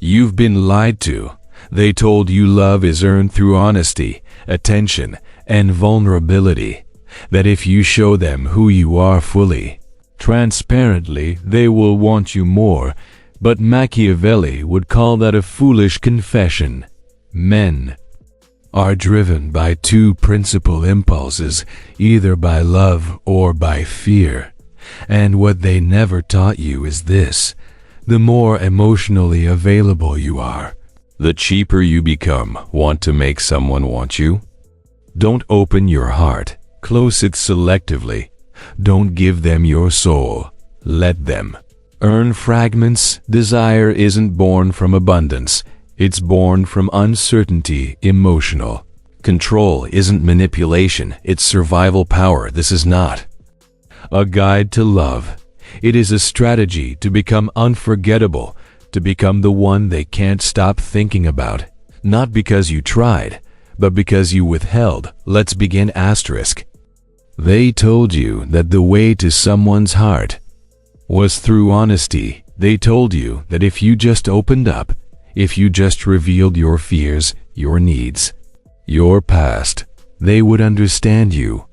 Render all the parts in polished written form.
You've been lied to. They told you love is earned through honesty, attention, and vulnerability. That if you show them who you are fully, transparently, they will want you more. But Machiavelli would call that a foolish confession. Men are driven by two principal impulses, either by love or by fear. And what they never taught you is this: the more emotionally available you are, the cheaper you become. Want to make someone want you? Don't open your heart. Close it selectively. Don't give them your soul. Let them earn fragments. Desire isn't born from abundance. It's born from uncertainty. Emotional control isn't manipulation. It's survival power. This is not a guide to love. It is a strategy to become unforgettable, to become the one they can't stop thinking about. Not because you tried, but because you withheld. Let's begin asterisk. They told you that the way to someone's heart was through honesty. They told you that if you just opened up, if you just revealed your fears, your needs, your past, they would understand you.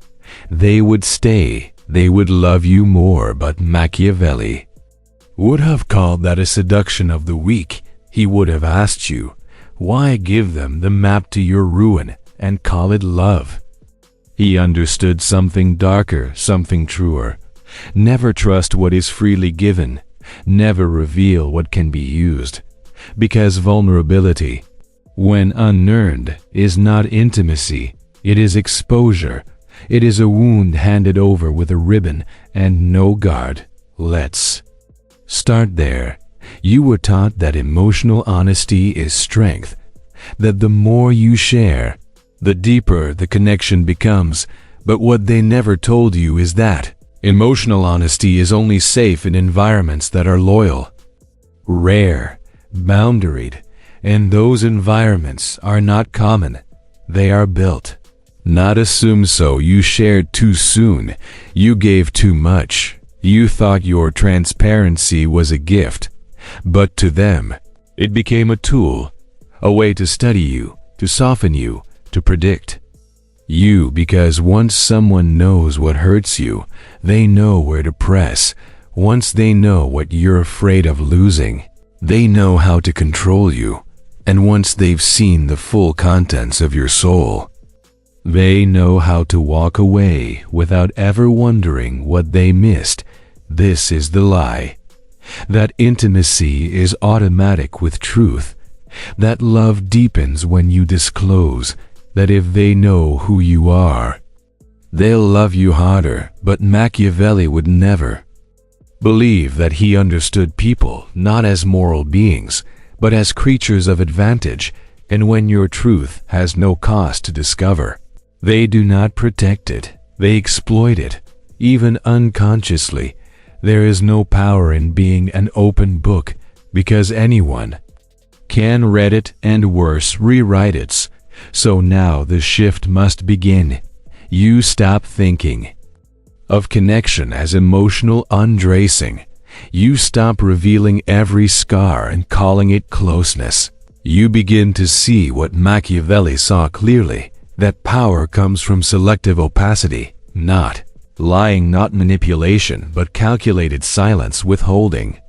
They would stay. They would love you more. But Machiavelli would have called that a seduction of the weak. He would have asked you, why give them the map to your ruin and call it love? He understood something darker, something truer. Never trust what is freely given. Never reveal what can be used. Because vulnerability, when unearned, is not intimacy. It is exposure. It is a wound handed over with a ribbon and no guard. Let's start there. You were taught that emotional honesty is strength, that the more you share, the deeper the connection becomes. But what they never told you is that emotional honesty is only safe in environments that are loyal, rare, boundaried, and those environments are not common. They are built. Not assume so. You shared too soon. You gave too much. You thought your transparency was a gift, but to them, it became a tool, a way to study you, to soften you, to predict you. Because once someone knows what hurts you, they know where to press. Once they know what you're afraid of losing, they know how to control you. And once they've seen the full contents of your soul, they know how to walk away without ever wondering what they missed. This is the lie. That intimacy is automatic with truth. That love deepens when you disclose. That if they know who you are, they'll love you harder. But Machiavelli would never believe that he understood people not as moral beings, but as creatures of advantage. And when your truth has no cost to discover, they do not protect it. They exploit it, even unconsciously. There is no power in being an open book, because anyone can read it and worse, rewrite it. So now the shift must begin. You stop thinking of connection as emotional undressing. You stop revealing every scar and calling it closeness. You begin to see what Machiavelli saw clearly, that power comes from selective opacity, not lying, not manipulation, but calculated silence, withholding,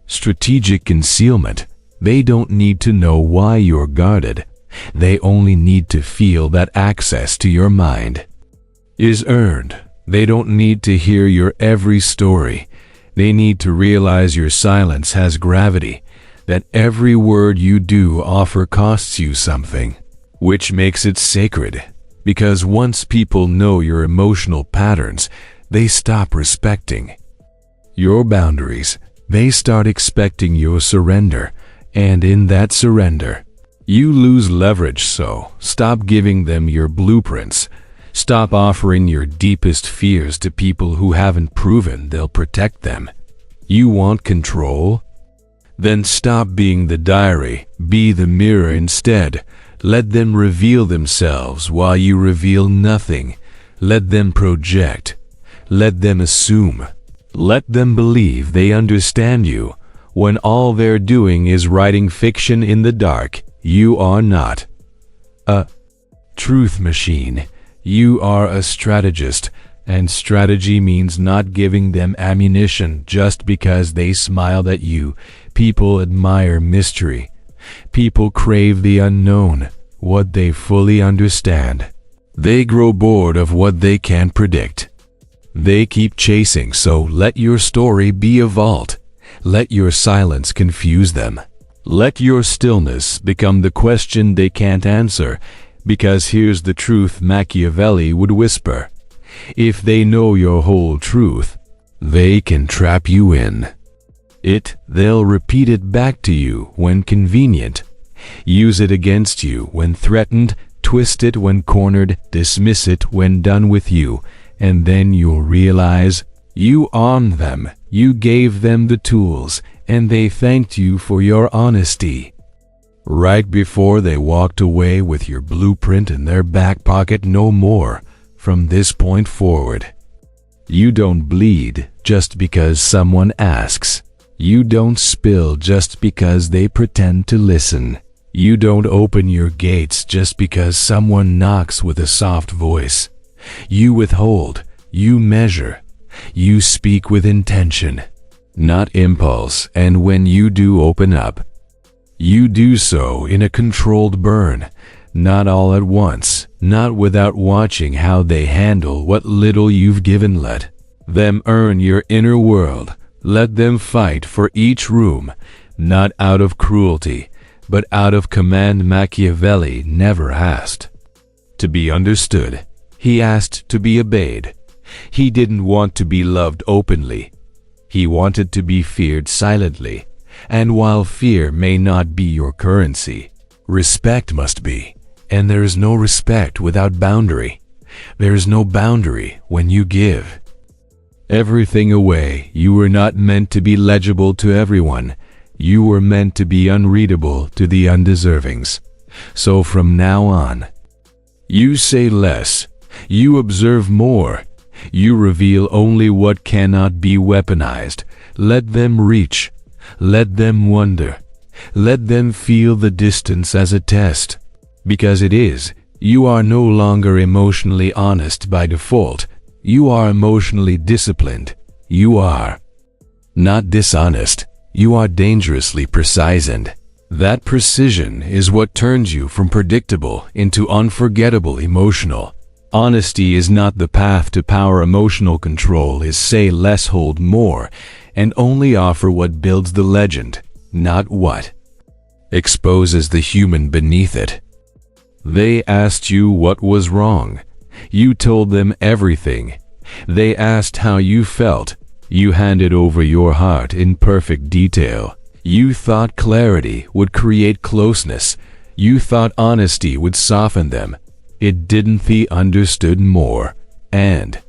strategic concealment. They don't need to know why you're guarded. They only need to feel that access to your mind is earned. They don't need to hear your every story. They need to realize your silence has gravity, that every word you do offer costs you something, which makes it sacred. Because once people know your emotional patterns, they stop respecting your boundaries. They start expecting your surrender, and in that surrender, you lose leverage. So stop giving them your blueprints. Stop offering your deepest fears to people who haven't proven they'll protect them. You want control? Then stop being the diary. Be the mirror instead. Let them reveal themselves while you reveal nothing. Let them project. Let them assume. Let them believe they understand you when all they're doing is writing fiction in the dark. You are not a truth machine. You are a strategist, and strategy means not giving them ammunition just because they smiled at you. People admire mystery. People crave the unknown, what they fully understand. They grow bored of what they can't predict. They keep chasing, so let your story be a vault. Let your silence confuse them. Let your stillness become the question they can't answer, because here's the truth Machiavelli would whisper. If they know your whole truth, they can trap you in it. They'll repeat it back to you when convenient, use it against you when threatened, twist it when cornered, dismiss it when done with you, and then you'll realize you armed them, you gave them the tools, and they thanked you for your honesty. Right before they walked away with your blueprint in their back pocket. No more from this point forward. You don't bleed just because someone asks. You don't spill just because they pretend to listen. You don't open your gates just because someone knocks with a soft voice. You withhold, you measure, you speak with intention, not impulse, and when you do open up, you do so in a controlled burn, not all at once, not without watching how they handle what little you've given. Let them earn your inner world. Let them fight for each room, not out of cruelty, but out of command. Machiavelli never asked to be understood. He asked to be obeyed. He didn't want to be loved openly. He wanted to be feared silently. And while fear may not be your currency, respect must be. And there is no respect without boundary. There is no boundary when you give everything away. You were not meant to be legible to everyone. You were meant to be unreadable to the undeservings. So from now on, you say less. You observe more. You reveal only what cannot be weaponized. Let them reach. Let them wonder. Let them feel the distance as a test. Because it is. You are no longer emotionally honest by default. You are emotionally disciplined. You are not dishonest. You are dangerously precise, and that precision is what turns you from predictable into unforgettable. Emotional honesty is not the path to power. Emotional control is say less, hold more, and only offer what builds the legend, not what exposes the human beneath it. They asked you what was wrong. You told them everything. They asked how you felt. You handed over your heart in perfect detail. You thought clarity would create closeness. You thought honesty would soften them. It didn't. They understood more and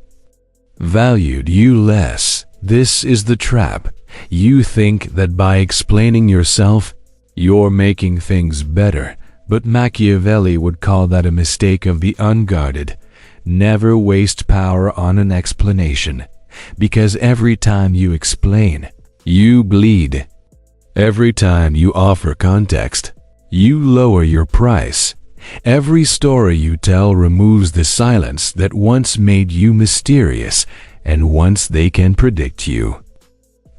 valued you less. This is the trap. You think that by explaining yourself, you're making things better, but Machiavelli would call that a mistake of the unguarded. Never waste power on an explanation, because every time you explain, you bleed. Every time you offer context, you lower your price. Every story you tell removes the silence that once made you mysterious, and once they can predict you,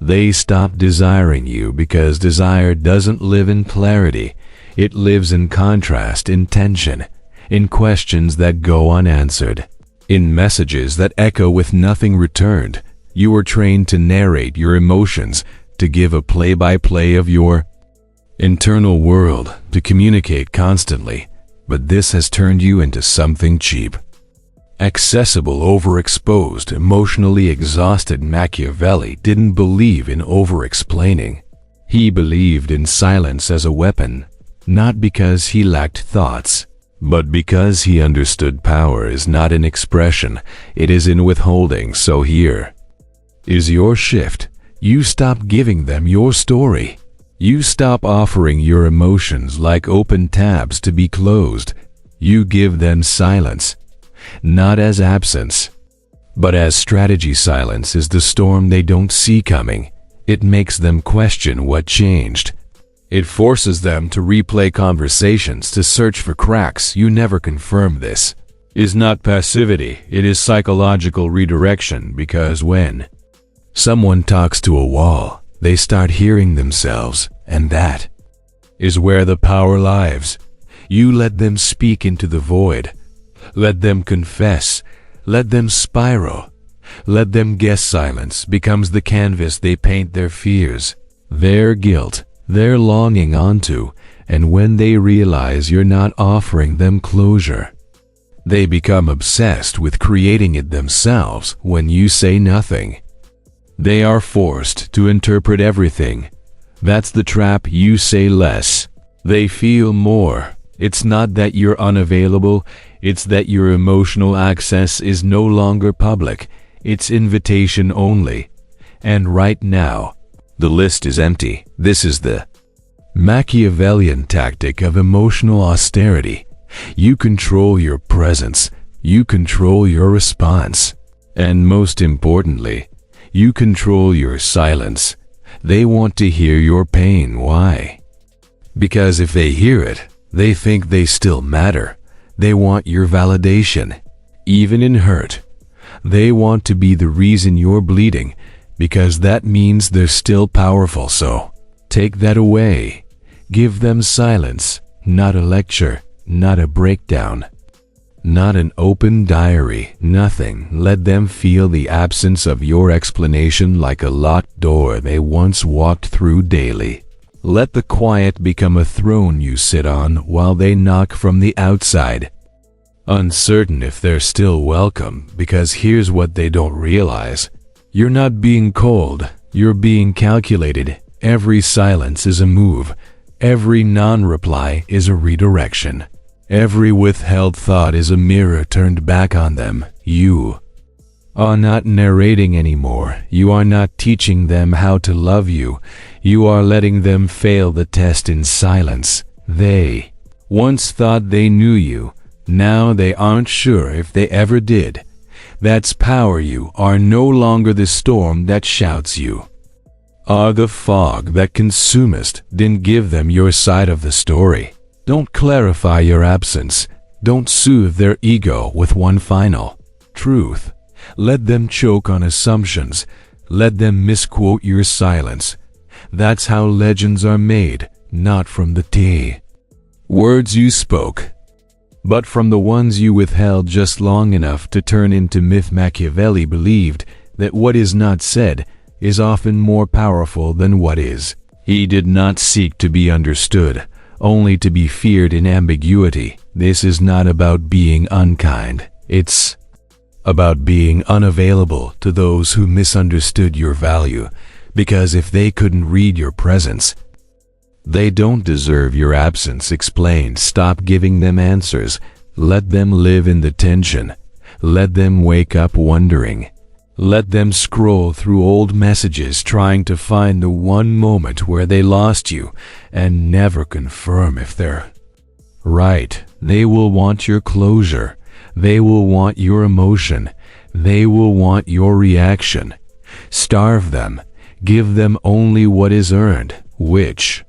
they stop desiring you, because desire doesn't live in clarity. It lives in contrast, in tension, in questions that go unanswered, in messages that echo with nothing returned. You were trained to narrate your emotions, to give a play-by-play of your internal world, to communicate constantly, but this has turned you into something cheap, accessible, overexposed, emotionally exhausted. Machiavelli didn't believe in over-explaining. He believed in silence as a weapon, not because he lacked thoughts, but because he understood power is not in expression, it is in withholding. So here is your shift. You stop giving them your story. You stop offering your emotions like open tabs to be closed. You give them silence, not as absence, but as strategy. Silence is the storm they don't see coming. It makes them question what changed. It forces them to replay conversations to search for cracks. You never confirm this. Is not passivity, it is psychological redirection, because when someone talks to a wall, they start hearing themselves, and that is where the power lies. You let them speak into the void. Let them confess. Let them spiral. Let them guess. Silence becomes the canvas they paint their fears, their guilt, their longing onto, and when they realize you're not offering them closure, they become obsessed with creating it themselves. When you say nothing, they are forced to interpret everything. That's the trap. You say less, they feel more. It's not that you're unavailable, it's that your emotional access is no longer public. It's invitation only. And right now, the list is empty. This is the Machiavellian tactic of emotional austerity. You control your presence, you control your response, and most importantly, you control your silence. They want to hear your pain. Why? Because if they hear it, they think they still matter. They want your validation, even in hurt. They want to be the reason you're bleeding, because that means they're still powerful. So, take that away. Give them silence, not a lecture, not a breakdown, not an open diary, nothing. Let them feel the absence of your explanation like a locked door they once walked through daily. Let the quiet become a throne you sit on while they knock from the outside, uncertain if they're still welcome. Because here's what they don't realize. You're not being cold, you're being calculated. Every silence is a move. Every non-reply is a redirection. Every withheld thought is a mirror turned back on them. You are not narrating anymore. You are not teaching them how to love you. You are letting them fail the test in silence. They once thought they knew you. Now they aren't sure if they ever did. That's power. You are no longer the storm that shouts. You are the fog that consumest. Didn't give them your side of the story. Don't clarify your absence. Don't soothe their ego with one final truth. Let them choke on assumptions. Let them misquote your silence. That's how legends are made, not from the words you spoke, but from the ones you withheld just long enough to turn into myth. Machiavelli believed that what is not said is often more powerful than what is. He did not seek to be understood, only to be feared in ambiguity. This is not about being unkind. It's about being unavailable to those who misunderstood your value, because if they couldn't read your presence, they don't deserve your absence. Explain. Stop giving them answers. Let them live in the tension. Let them wake up wondering. Let them scroll through old messages trying to find the one moment where they lost you and never confirm if they're right. They will want your closure. They will want your emotion. They will want your reaction. Starve them. Give them only what is earned, which,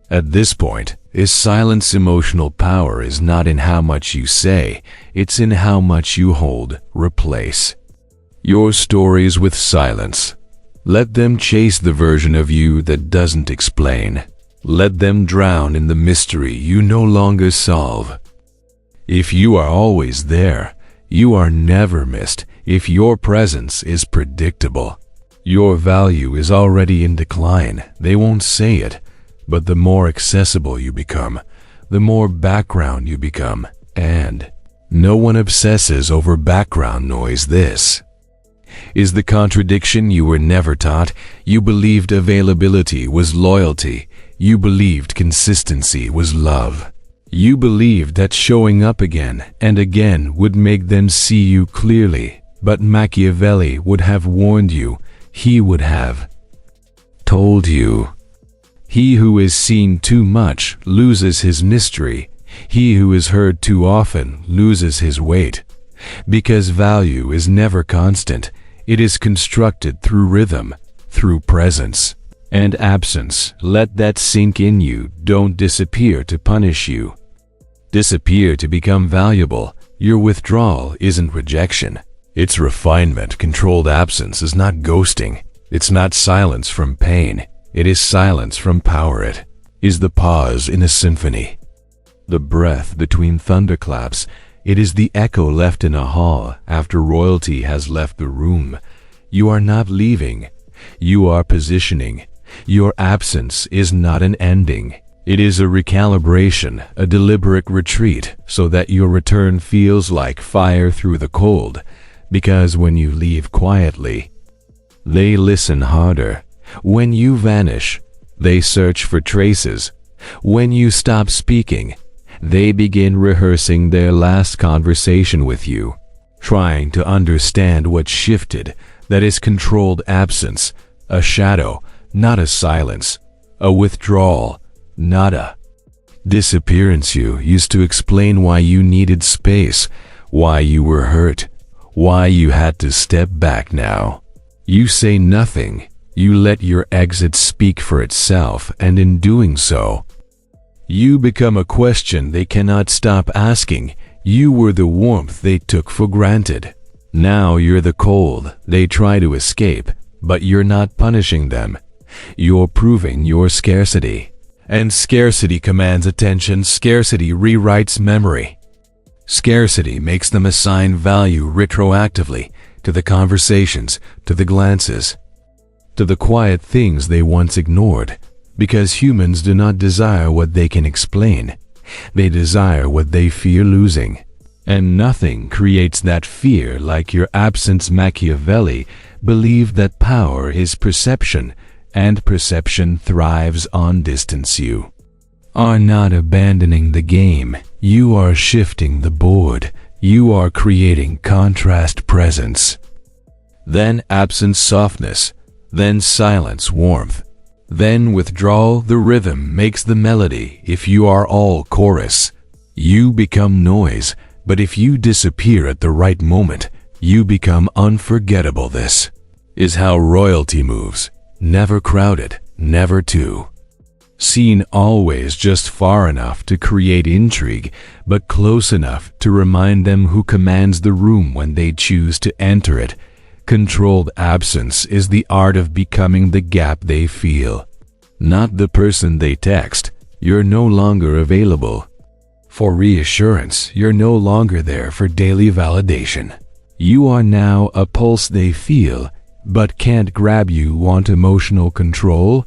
at this point, is silence. Emotional power is not in how much you say, it's in how much you hold. Replace your stories with silence. Let them chase the version of you that doesn't explain. Let them drown in the mystery you no longer solve. If you are always there, you are never missed. If your presence is predictable, your value is already in decline. They won't say it, but the more accessible you become, the more background you become. And no one obsesses over background noise. This is the contradiction you were never taught. You believed availability was loyalty. You believed consistency was love. You believed that showing up again and again would make them see you clearly. But Machiavelli would have warned you. He would have told you. He who is seen too much loses his mystery. He who is heard too often loses his weight. Because value is never constant. It is constructed through rhythm, through presence, And absence, let that sink in you. Don't disappear to punish you. Disappear to become valuable. Your withdrawal isn't rejection. It's refinement. Controlled absence is not ghosting. It's not silence from pain. It is silence from power. It is the pause in a symphony. The breath between thunderclaps. It is the echo left in a hall after royalty has left the room. You are not leaving. You are positioning. Your absence is not an ending. It is a recalibration, a deliberate retreat, so that your return feels like fire through the cold. Because when you leave quietly, they listen harder. When you vanish, they search for traces. When you stop speaking, they begin rehearsing their last conversation with you, trying to understand what shifted. That is controlled absence, a shadow, not a silence, a withdrawal, not a disappearance. You used to explain why you needed space, why you were hurt, why you had to step back. Now you say nothing. You let your exit speak for itself, and in doing so, you become a question they cannot stop asking. You were the warmth they took for granted. Now you're the cold they try to escape, but you're not punishing them. You're proving your scarcity. And scarcity commands attention. Scarcity rewrites memory. Scarcity makes them assign value retroactively to the conversations, to the glances, to the quiet things they once ignored. Because humans do not desire what they can explain. They desire what they fear losing. And nothing creates that fear like your absence. Machiavelli believed that power is perception, and perception thrives on distance. You are not abandoning the game. You are shifting the board. You are creating contrast presence. Then absence softness. Then silence warmth. Then withdrawal. The rhythm makes the melody. If you are all chorus, you become noise. But if you disappear at the right moment, you become unforgettable. This is how royalty moves. Never crowded, never too seen, always just far enough to create intrigue, but close enough to remind them who commands the room when they choose to enter it. Controlled absence is the art of becoming the gap they feel, not the person they text. You're no longer available for reassurance. You're no longer there for daily validation. You are now a pulse they feel, but can't grab. You want emotional control?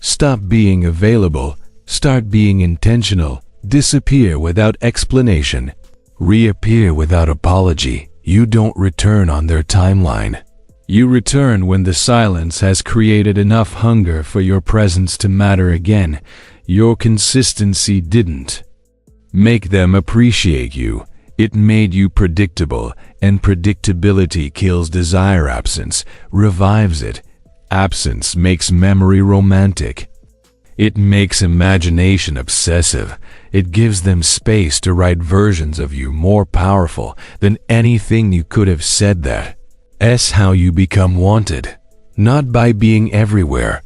Stop being available. Start being intentional. Disappear without explanation. Reappear without apology. You don't return on their timeline. You return when the silence has created enough hunger for your presence to matter again. Your consistency didn't make them appreciate you. It made you predictable, and predictability kills desire. Absence revives it. Absence makes memory romantic. It makes imagination obsessive. It gives them space to write versions of you more powerful than anything you could have said. That's how you become wanted. Not by being everywhere,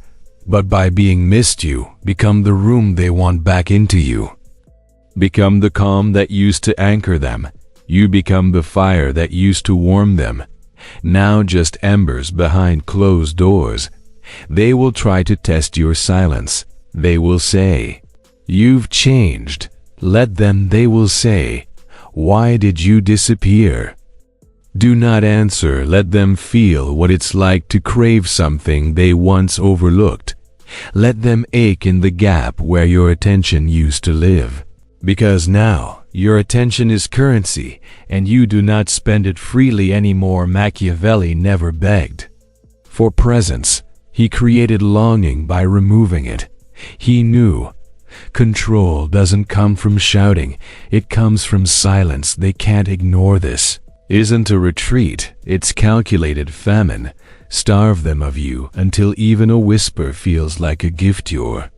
but by being missed. You become the room they want back into. You become the calm that used to anchor them. You become the fire that used to warm them. Now just embers behind closed doors. They will try to test your silence. They will say, "You've changed." Let them. They will say, "Why did you disappear?" Do not answer. Let them feel what it's like to crave something they once overlooked. Let them ache in the gap where your attention used to live. Because now, your attention is currency, and you do not spend it freely anymore. Machiavelli never begged for presence. He created longing by removing it. He knew control doesn't come from shouting. It comes from silence. They can't ignore this. Isn't a retreat. It's calculated famine. Starve them of you until even a whisper feels like a gift. Your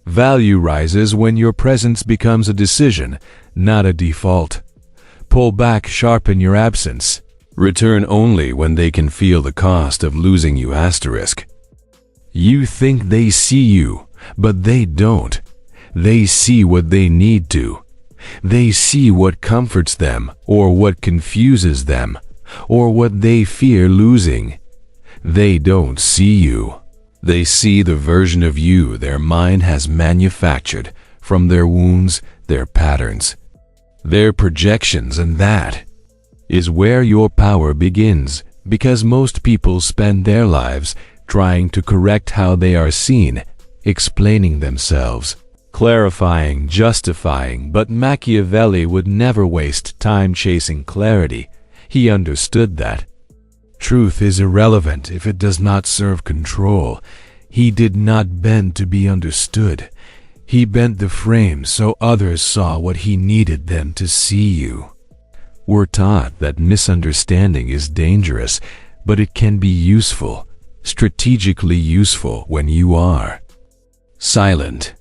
value rises when your presence becomes a decision, not a default. Pull back. Sharpen your absence. Return only when they can feel the cost of losing you. You think they see you, but they don't. They see what they need to. They see what comforts them, or what confuses them, or what they fear losing. They don't see you. They see the version of you their mind has manufactured from their wounds, their patterns, their projections, and that is where your power begins, because most people spend their lives trying to correct how they are seen, explaining themselves, clarifying, justifying, but Machiavelli would never waste time chasing clarity. He understood that truth is irrelevant if it does not serve control. He did not bend to be understood. He bent the frame so others saw what he needed them to see you. We're taught that misunderstanding is dangerous, but it can be useful, strategically useful when you are silent.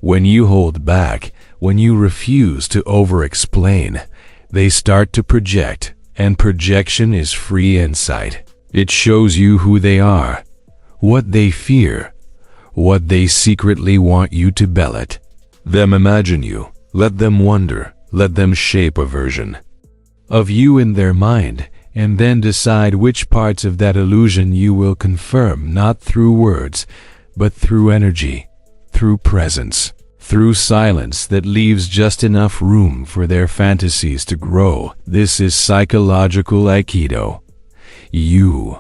When you hold back, when you refuse to over-explain, they start to project, and projection is free insight. It shows you who they are, what they fear, what they secretly want you to bellet. Them imagine you, let them wonder, let them shape a version of you in their mind, and then decide which parts of that illusion you will confirm, not through words, but through energy, through presence, through silence that leaves just enough room for their fantasies to grow. This is psychological Aikido. You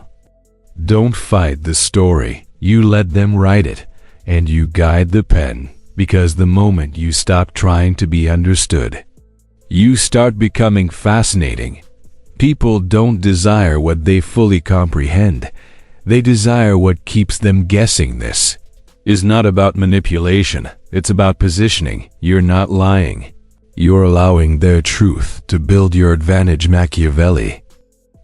don't fight the story, you let them write it, and you guide the pen, because the moment you stop trying to be understood, you start becoming fascinating. People don't desire what they fully comprehend. They desire what keeps them guessing. This is not about manipulation. It's about positioning. You're not lying. You're allowing their truth to build your advantage. Machiavelli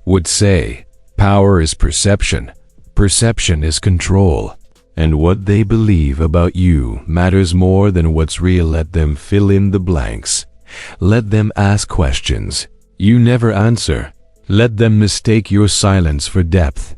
would say, power is perception. Perception is control. And what they believe about you matters more than what's real. Let them fill in the blanks. Let them ask questions you never answer. Let them mistake your silence for depth,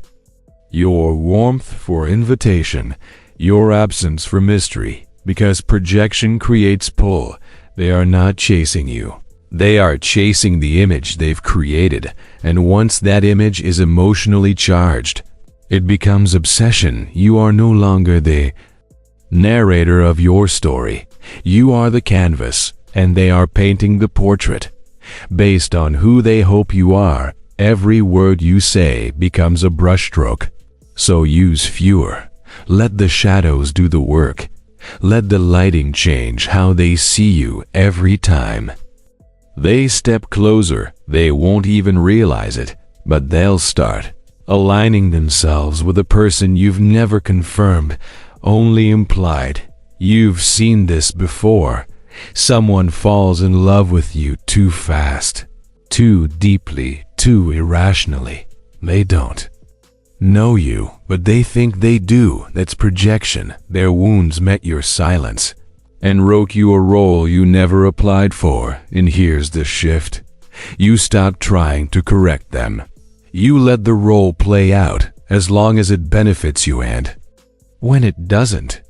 your warmth for invitation, your absence for mystery, because projection creates pull. They are not chasing you. They are chasing the image they've created, and once that image is emotionally charged, it becomes obsession. You are no longer the narrator of your story. You are the canvas, and they are painting the portrait. Based on who they hope you are, every word you say becomes a brushstroke. So use fewer. Let the shadows do the work. Let the lighting change how they see you every time. They step closer. They won't even realize it, but they'll start aligning themselves with a person you've never confirmed, only implied. You've seen this before. Someone falls in love with you too fast, too deeply, too irrationally. They don't know you, but they think they do. That's projection. Their wounds met your silence and wrote you a role you never applied for. And here's the shift. You stop trying to correct them. You let the role play out as long as it benefits you, and when it doesn't,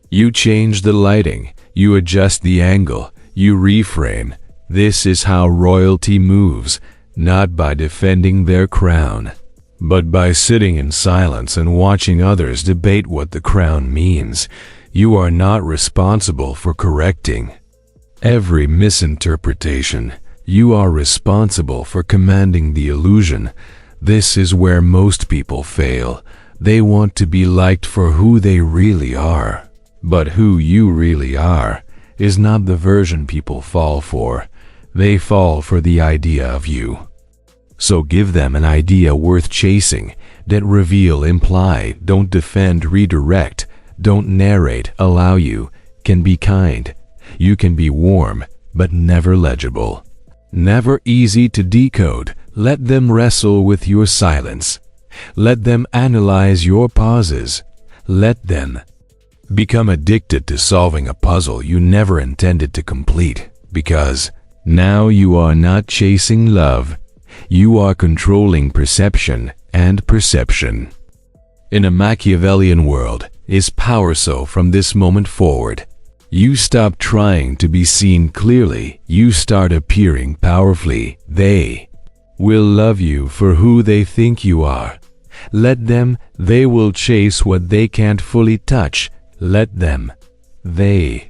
you change the lighting, you adjust the angle, you reframe. This is how royalty moves, not by defending their crown, but by sitting in silence and watching others debate what the crown means. You are not responsible for correcting every misinterpretation. You are responsible for commanding the illusion. This is where most people fail. They want to be liked for who they really are. But who you really are is not the version people fall for. They fall for the idea of you. So give them an idea worth chasing. Don't reveal, imply, don't defend, redirect, don't narrate. Allow. You can be kind. You can be warm, but never legible. Never easy to decode. Let them wrestle with your silence. Let them analyze your pauses. Let them become addicted to solving a puzzle you never intended to complete, because now you are not chasing love. You are controlling perception, and perception In a Machiavellian world, is power. So from this moment forward, you stop trying to be seen clearly, you start appearing powerfully. They will love you for who they think you are. Let them. They will chase what they can't fully touch. Let them. They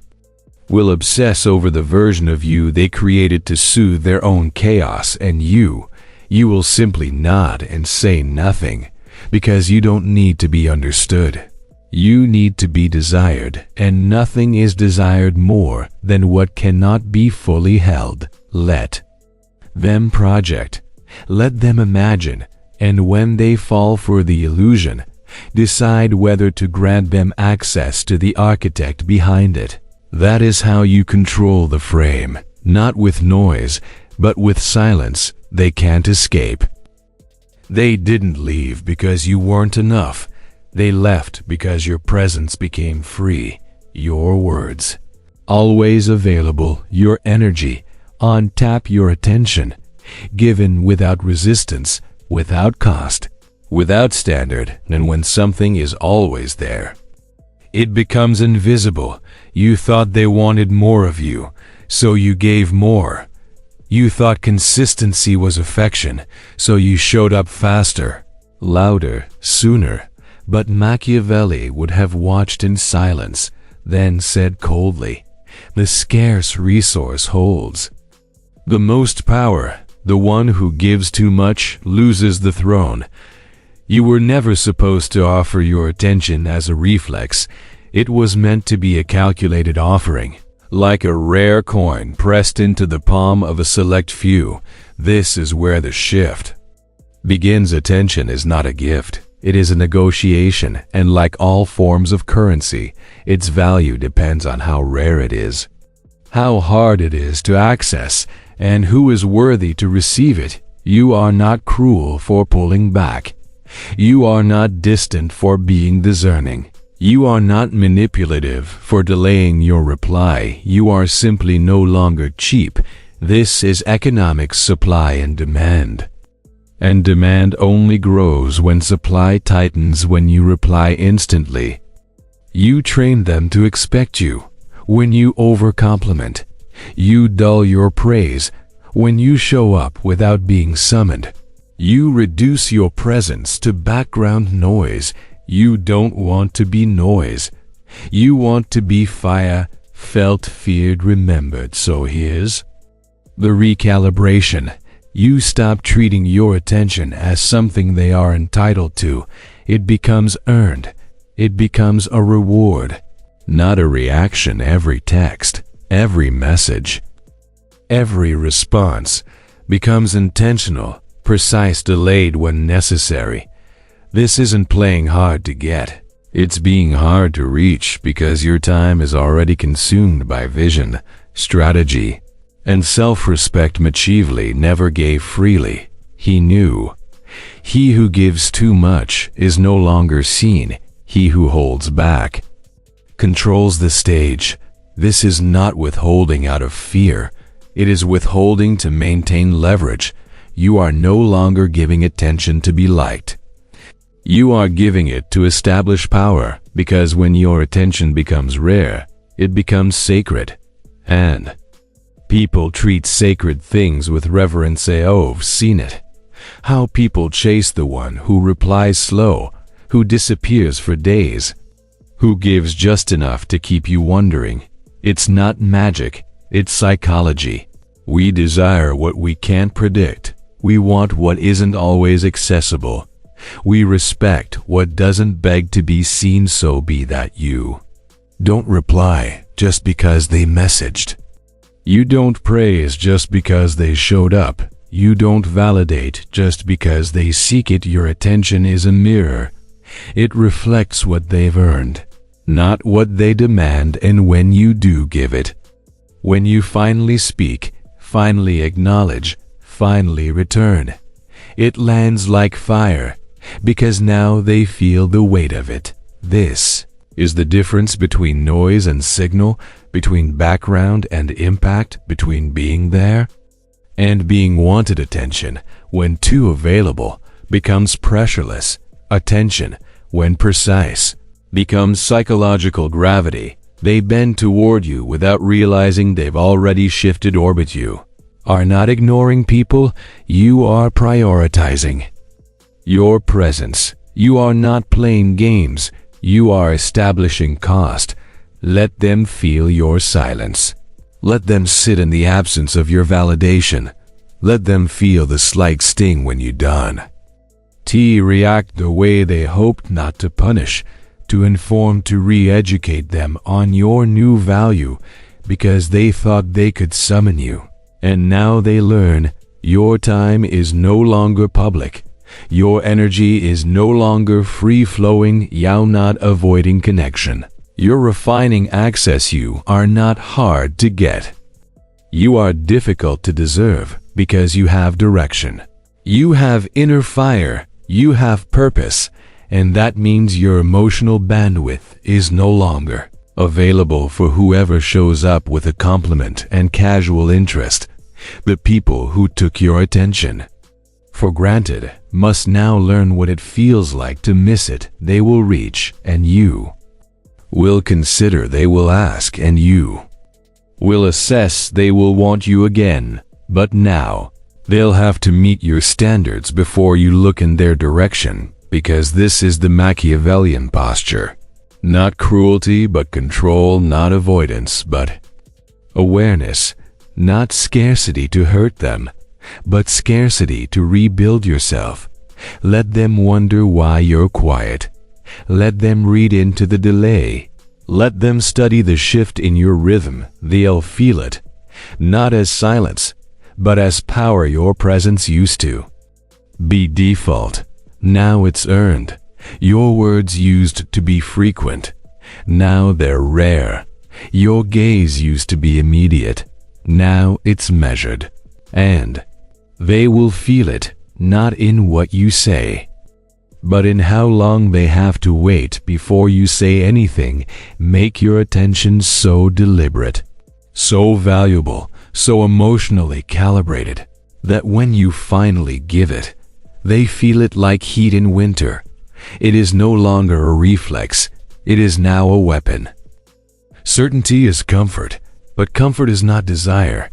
will obsess over the version of you they created to soothe their own chaos, and you will simply nod and say nothing, because you don't need to be understood. You need to be desired, and nothing is desired more than what cannot be fully held. Let them project, let them imagine, and when they fall for the illusion, decide whether to grant them access to the architect behind it. That is how you control the frame, not with noise, but with silence. They can't escape. They didn't leave because you weren't enough. They left because your presence became free. Your words, always available, your energy, on tap, your attention, given without resistance, without cost, without standard, and when something is always there, it becomes invisible. You thought they wanted more of you, so you gave more. You thought consistency was affection, so you showed up faster, louder, sooner. But Machiavelli would have watched in silence, then said coldly, "The scarce resource holds the most power. The one who gives too much loses the throne." You were never supposed to offer your attention as a reflex. It was meant to be a calculated offering, like a rare coin pressed into the palm of a select few. This is where the shift begins. Attention is not a gift. It is a negotiation, and like all forms of currency, its value depends on how rare it is, how hard it is to access, and who is worthy to receive it. You are not cruel for pulling back. You are not distant for being discerning. You are not manipulative for delaying your reply. You are simply no longer cheap. This is economics, supply and demand. And demand only grows when supply tightens. When you reply instantly, you train them to expect you. When you overcompliment, you dull your praise. When you show up without being summoned, you reduce your presence to background noise. You don't want to be noise. You want to be fire, felt, feared, remembered. So here's the recalibration. You stop treating your attention as something they are entitled to. It becomes earned. It becomes a reward, not a reaction. Every text, every message, every response becomes intentional, precise, delayed when necessary. This isn't playing hard to get. It's being hard to reach because your time is already consumed by vision, strategy, and self-respect. Machiavelli never gave freely. He knew. He who gives too much is no longer seen. He who holds back controls the stage. This is not withholding out of fear. It is withholding to maintain leverage. You are no longer giving attention to be liked. You are giving it to establish power, because when your attention becomes rare, it becomes sacred. And people treat sacred things with reverence. I've seen it. How people chase the one who replies slow, who disappears for days, who gives just enough to keep you wondering. It's not magic, it's psychology. We desire what we can't predict. We want what isn't always accessible. We respect what doesn't beg to be seen. So be that. You don't reply just because they messaged. You don't praise just because they showed up. You don't validate just because they seek it. Your attention is a mirror. It reflects what they've earned, not what they demand. And when you do give it, when you finally speak, finally acknowledge, finally return, it lands like fire, because now they feel the weight of it. This is the difference between noise and signal, between background and impact, between being there and being wanted. Attention, when too available, becomes pressureless. Attention, when precise, becomes psychological gravity. They bend toward you without realizing they've already shifted orbit. You are not ignoring people, you are prioritizing your presence. You are not playing games, you are establishing cost. Let them feel your silence. Let them sit in the absence of your validation. Let them feel the slight sting when you're done. React the way they hoped, not to punish, to inform, to re-educate them on your new value, because they thought they could summon you. And now they learn your time is no longer public. Your energy is no longer free-flowing. You're not avoiding connection. You're refining access. You are not hard to get. You are difficult to deserve because you have direction. You have inner fire. You have purpose. And that means your emotional bandwidth is no longer available for whoever shows up with a compliment and casual interest. The people who took your attention for granted must now learn what it feels like to miss it. They will reach, and you will consider. They will ask, and you will assess. They will want you again, but now they'll have to meet your standards before you look in their direction, because this is the Machiavellian posture. Not cruelty, but control. Not avoidance, but awareness. Not scarcity to hurt them, but scarcity to rebuild yourself. Let them wonder why you're quiet. Let them read into the delay. Let them study the shift in your rhythm. They'll feel it, not as silence, but as power. Your presence used to be default. Now it's earned. Your words used to be frequent. Now they're rare. Your gaze used to be immediate. Now it's measured. And they will feel it, not in what you say, but in how long they have to wait before you say anything. Make your attention so deliberate, so valuable, so emotionally calibrated, that when you finally give it, they feel it like heat in winter. It is no longer a reflex, it is now a weapon. Certainty is comfort, but comfort is not desire.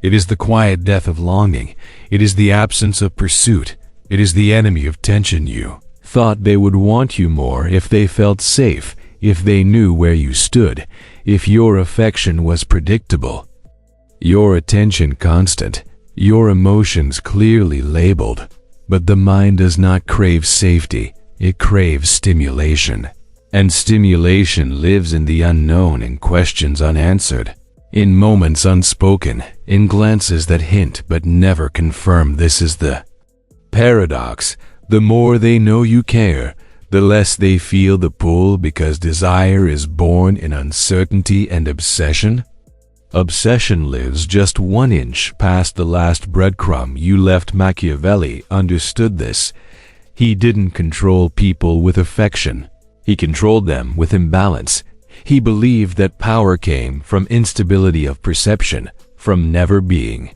It is the quiet death of longing. It is the absence of pursuit. It is the enemy of tension. You thought they would want you more if they felt safe, if they knew where you stood, if your affection was predictable, your attention constant, your emotions clearly labeled. But the mind does not crave safety, it craves stimulation. And stimulation lives in the unknown, in questions unanswered, in moments unspoken, in glances that hint but never confirm. This is the paradox. The more they know you care, the less they feel the pull, because desire is born in uncertainty and obsession. Obsession lives just 1 inch past the last breadcrumb you left. Machiavelli understood this. He didn't control people with affection. He controlled them with imbalance. He believed that power came from instability of perception, from never being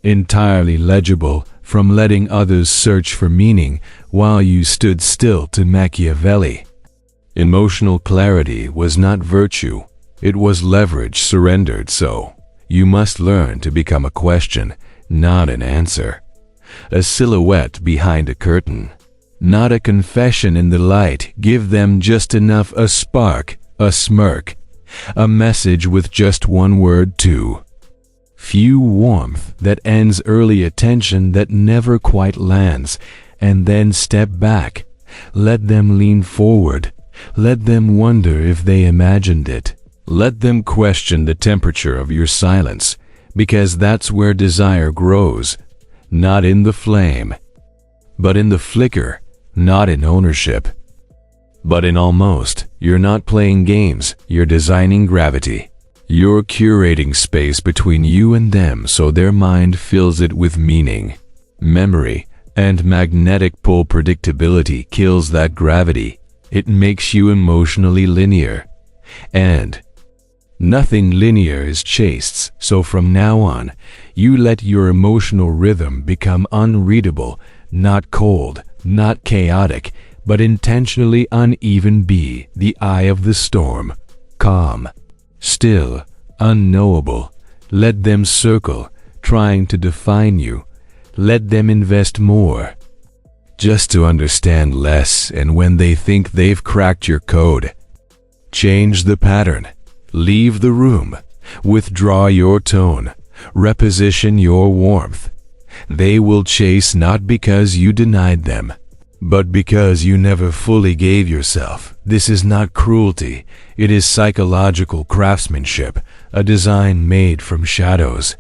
entirely legible, from letting others search for meaning while you stood still. To Machiavelli, emotional clarity was not virtue, it was leverage surrendered. So, you must learn to become a question, not an answer. A silhouette behind a curtain, not a confession in the light. Give them just enough, a spark, a smirk, a message with just one word. Too few, warmth that ends early, attention that never quite lands, and then step back. Let them lean forward. Let them wonder if they imagined it. Let them question the temperature of your silence, because that's where desire grows, not in the flame, but in the flicker, not in ownership, but in almost. You're not playing games, you're designing gravity. You're curating space between you and them so their mind fills it with meaning, memory, and magnetic pull. Predictability kills that gravity. It makes you emotionally linear. And nothing linear is chaste. So from now on, you let your emotional rhythm become unreadable, not cold, not chaotic, but intentionally uneven. Be the eye of the storm, calm, still, unknowable. Let them circle, trying to define you. Let them invest more, just to understand less, and when they think they've cracked your code, change the pattern, leave the room, withdraw your tone, reposition your warmth. They will chase not because you denied them, but because you never fully gave yourself. This is not cruelty, it is psychological craftsmanship, a design made from shadows.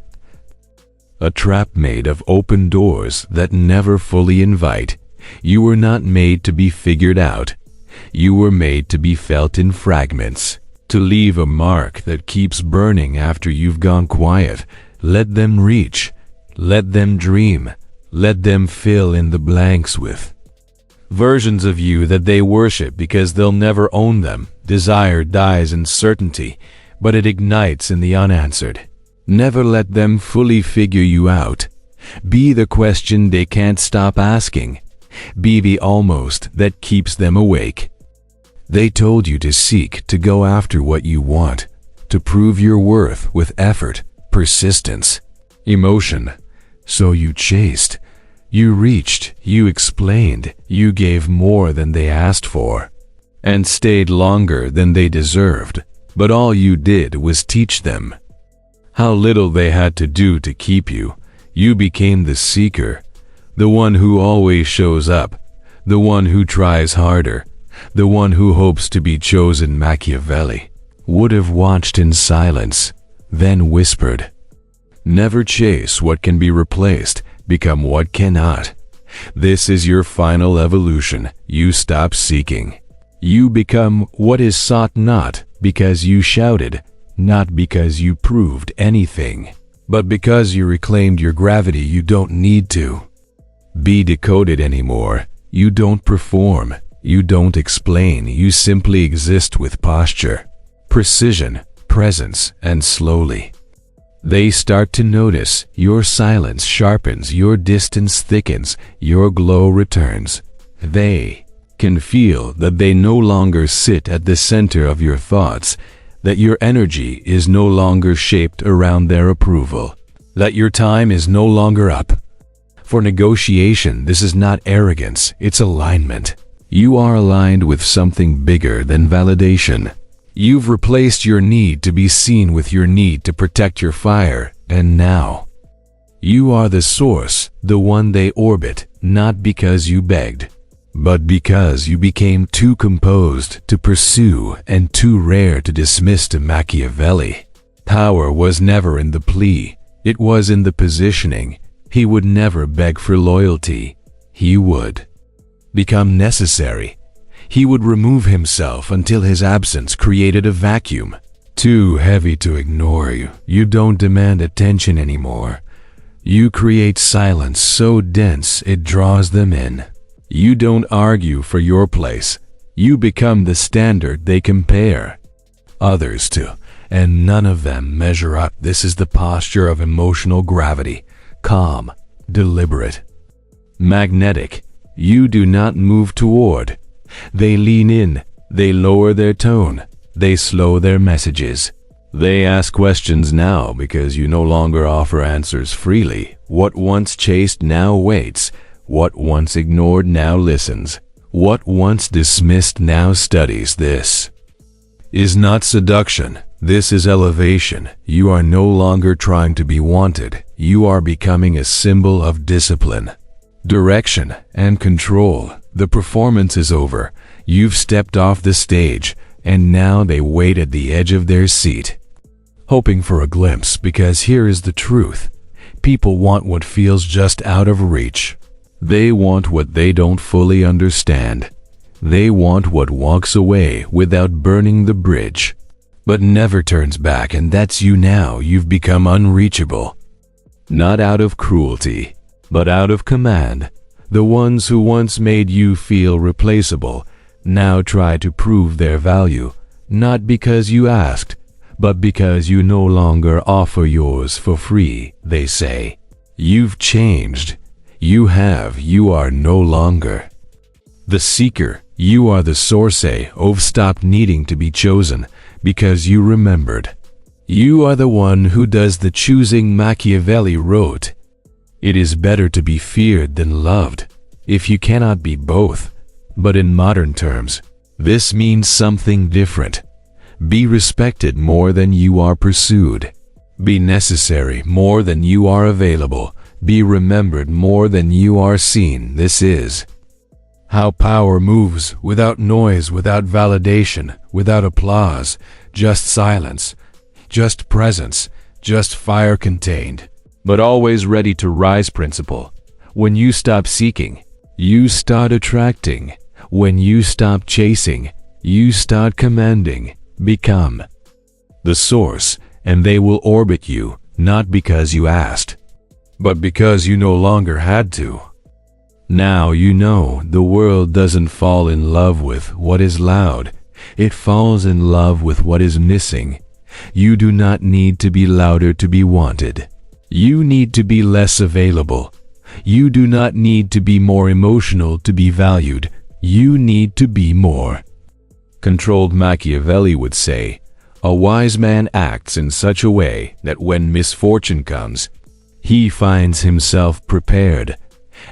A trap made of open doors that never fully invite. You were not made to be figured out. You were made to be felt in fragments, to leave a mark that keeps burning after you've gone quiet. Let them reach, let them dream, let them fill in the blanks with versions of you that they worship because they'll never own them. Desire dies in certainty, but it ignites in the unanswered. Never let them fully figure you out. Be the question they can't stop asking. Be the almost that keeps them awake. They told you to seek, to go after what you want, to prove your worth with effort, persistence, emotion. So you chased, you reached, you explained, you gave more than they asked for, and stayed longer than they deserved. But all you did was teach them how little they had to do to keep you. You became the seeker, the one who always shows up, the one who tries harder, the one who hopes to be chosen. Machiavelli would have watched in silence, then whispered, "Never chase what can be replaced, become what cannot." This is your final evolution. You stop seeking. You become what is sought, not because you shouted, not because you proved anything, but because you reclaimed your gravity. You don't need to be decoded anymore. You don't perform. You don't explain. You simply exist with posture, precision, presence, and slowly they start to notice. Your silence sharpens, your distance thickens, your glow returns. They can feel that they no longer sit at the center of your thoughts, that your energy is no longer shaped around their approval, that your time is no longer up for negotiation. This is not arrogance, it's alignment. You are aligned with something bigger than validation. You've replaced your need to be seen with your need to protect your fire, and now you are the source, the one they orbit, not because you begged, but because you became too composed to pursue and too rare to dismiss. To Machiavelli, power was never in the plea, it was in the positioning. He would never beg for loyalty. He would become necessary. He would remove himself until his absence created a vacuum, too heavy to ignore you. You don't demand attention anymore. You create silence so dense it draws them in. You don't argue for your place. You become the standard they compare others to, and none of them measure up. This is the posture of emotional gravity, calm, deliberate, magnetic. You do not move toward. They lean in, they lower their tone, they slow their messages. They ask questions now because you no longer offer answers freely. What once chased now waits. What once ignored now listens. What once dismissed now studies. This is not seduction. This is elevation. You are no longer trying to be wanted. You are becoming a symbol of discipline, direction, and control. The performance is over. You've stepped off the stage, and now they wait at the edge of their seat, hoping for a glimpse, because here is the truth. People want what feels just out of reach. They want what they don't fully understand. They want what walks away without burning the bridge, but never turns back. And that's you now. You've become unreachable, not out of cruelty, but out of command. The ones who once made you feel replaceable now try to prove their value, not because you asked, but because you no longer offer yours for free. They say, "You've changed." You have. You are no longer The seeker, you are the source of stop needing to be chosen because you remembered. You are the one who does the choosing. Machiavelli wrote, "It is better to be feared than loved, if you cannot be both." But in modern terms, this means something different. Be respected more than you are pursued. Be necessary more than you are available. Be remembered more than you are seen. This is how power moves, without noise, without validation, without applause, just silence, just presence, just fire contained, but always ready to rise. Principle. When you stop seeking, you start attracting. When you stop chasing, you start commanding. Become the source, and they will orbit you, not because you asked, but because you no longer had to. Now you know the world doesn't fall in love with what is loud. It falls in love with what is missing. You do not need to be louder to be wanted. You need to be less available. You do not need to be more emotional to be valued. You need to be more controlled. Machiavelli would say, "A wise man acts in such a way that when misfortune comes, he finds himself prepared."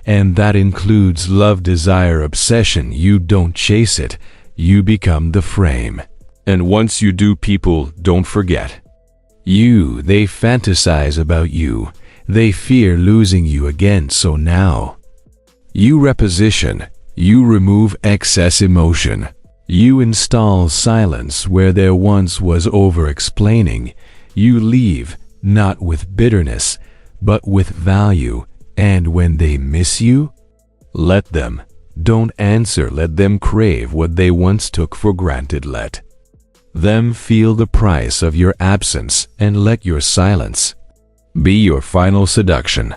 And that includes love, desire, obsession. You don't chase it, you become the frame. And once you do, people don't forget you. They fantasize about you. They fear losing you again. So now you reposition. You remove excess emotion. You install silence where there once was over-explaining. You leave, not with bitterness, but with value. And when they miss you, let them. Don't answer. Let them crave what they once took for granted. Let them feel the price of your absence, and let your silence be your final seduction.